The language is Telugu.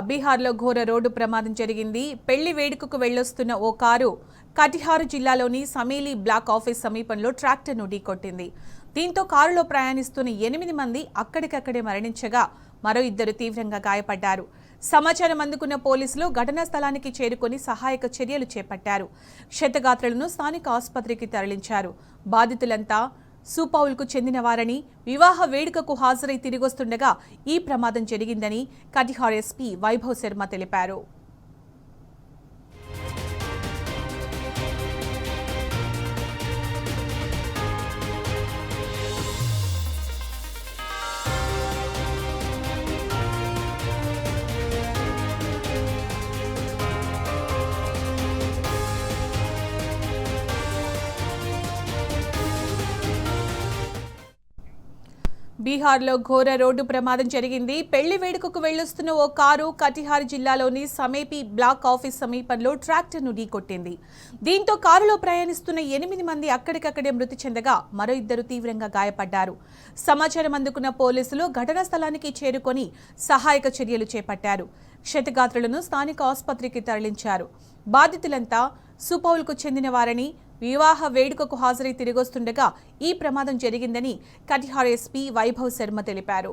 బీహార్లో ఘోర రోడ్డు ప్రమాదం జరిగింది. పెళ్లి వేడుకకు వెళ్లొస్తున్న ఓ కారు కటిహార్ జిల్లాలోని సమేలి బ్లాక్ ఆఫీస్ సమీపంలో ట్రాక్టర్ను ఢీకొట్టింది. దీంతో కారులో ప్రయాణిస్తున్న 8 మంది అక్కడికక్కడే మరణించగా మరో 2 తీవ్రంగా గాయపడ్డారు. సమాచారం అందుకున్న పోలీసులు ఘటనా స్థలానికి చేరుకుని సహాయక చర్యలు చేపట్టారు. క్షతగాత్రులను స్థానిక ఆసుపత్రికి తరలించారు. బాధితులంతా సూపౌల్కు చెందినవారని, వివాహ వేడుకకు హాజరై తిరిగొస్తుండగా ఈ ప్రమాదం జరిగిందని కటిహార్ ఎస్పీ వైభవ్ శర్మ తెలిపారు. బీహార్లో ఘోర రోడ్డు ప్రమాదం జరిగింది. పెళ్లి వేడుకకు వెళ్లొస్తున్న ఓ కారు కటిహార్ జిల్లాలోని సమేపి బ్లాక్ ఆఫీస్ సమీపంలో ట్రాక్టర్ను ఢీకొట్టింది. దీంతో కారులో ప్రయాణిస్తున్న 8 మంది అక్కడికక్కడే మృతి చెందగా మరో 2 తీవ్రంగా గాయపడ్డారు. సమాచారం అందుకున్న పోలీసులు ఘటనా స్థలానికి చేరుకొని సహాయక చర్యలు చేపట్టారు. క్షతగాత్రులను స్థానిక ఆసుపత్రికి తరలించారు. బాధితులంతా సూపౌల్కు చెందినవారని, వివాహ వేడుకకు హాజరై తిరిగొస్తుండగా ఈ ప్రమాదం జరిగిందని కటిహార్ ఎస్పీ వైభవ్ శర్మ తెలిపారు.